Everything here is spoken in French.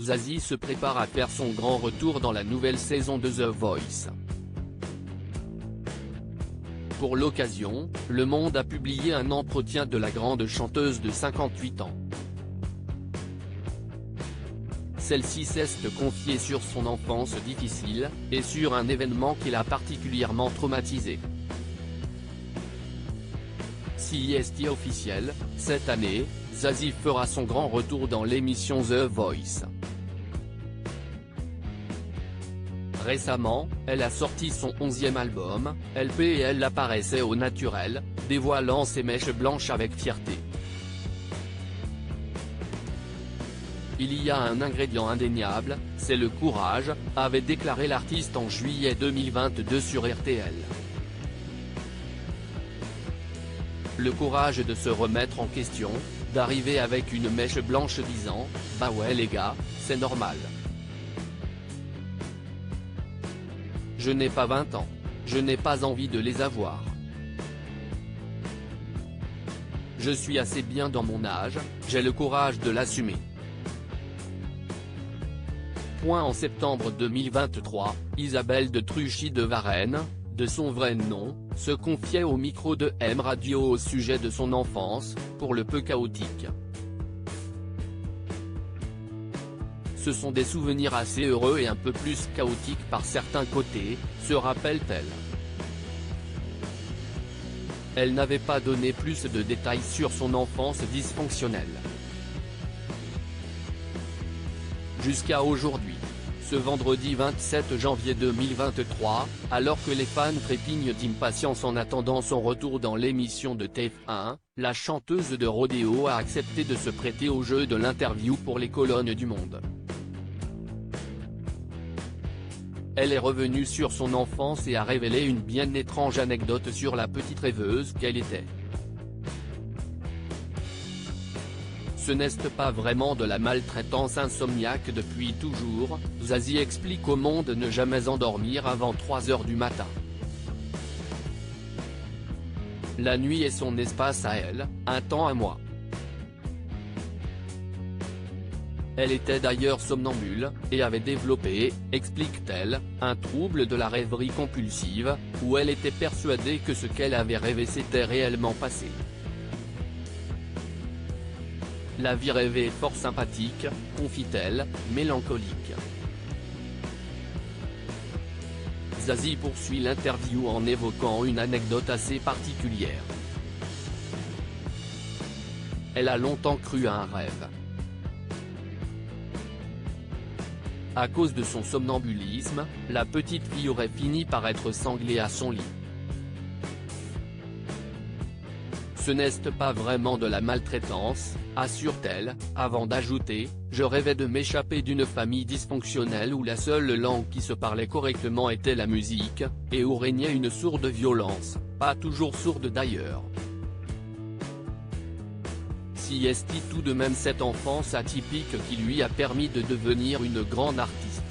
Zazie se prépare à faire son grand retour dans la nouvelle saison de The Voice. Pour l'occasion, Le Monde a publié un entretien de la grande chanteuse de 58 ans. Celle-ci s'est confiée sur son enfance difficile, et sur un événement qui l'a particulièrement traumatisée. Si est officiel, cette année, Zazie fera son grand retour dans l'émission The Voice. Récemment, elle a sorti son 11e album, LP, et elle apparaissait au naturel, dévoilant ses mèches blanches avec fierté. Il y a un ingrédient indéniable, c'est le courage, avait déclaré l'artiste en juillet 2022 sur RTL. Le courage de se remettre en question, d'arriver avec une mèche blanche disant « Bah ouais les gars, c'est normal. Je n'ai pas 20 ans. Je n'ai pas envie de les avoir. Je suis assez bien dans mon âge, j'ai le courage de l'assumer. » En septembre 2023, Isabelle de Truchy de Varenne, de son vrai nom, se confiait au micro de M Radio au sujet de son enfance, pour le peu chaotique. Ce sont des souvenirs assez heureux et un peu plus chaotiques par certains côtés, se rappelle-t-elle. Elle n'avait pas donné plus de détails sur son enfance dysfonctionnelle. Jusqu'à aujourd'hui. Ce vendredi 27 janvier 2023, alors que les fans trépignent d'impatience en attendant son retour dans l'émission de TF1, la chanteuse de rodéo a accepté de se prêter au jeu de l'interview pour les colonnes du Monde. Elle est revenue sur son enfance et a révélé une bien étrange anecdote sur la petite rêveuse qu'elle était. Ce n'est pas vraiment de la maltraitance insomniaque depuis toujours, Zazie explique au Monde ne jamais endormir avant 3 h du matin. La nuit est son espace à elle, un temps à moi. Elle était d'ailleurs somnambule, et avait développé, explique-t-elle, un trouble de la rêverie compulsive, où elle était persuadée que ce qu'elle avait rêvé s'était réellement passé. La vie rêvée est fort sympathique, confie-t-elle, mélancolique. Zazie poursuit l'interview en évoquant une anecdote assez particulière. Elle a longtemps cru à un rêve. À cause de son somnambulisme, la petite fille aurait fini par être sanglée à son lit. Ce n'est pas vraiment de la maltraitance, assure-t-elle, avant d'ajouter « Je rêvais de m'échapper d'une famille dysfonctionnelle où la seule langue qui se parlait correctement était la musique, et où régnait une sourde violence, pas toujours sourde d'ailleurs. » Si est tout de même cette enfance atypique qui lui a permis de devenir une grande artiste.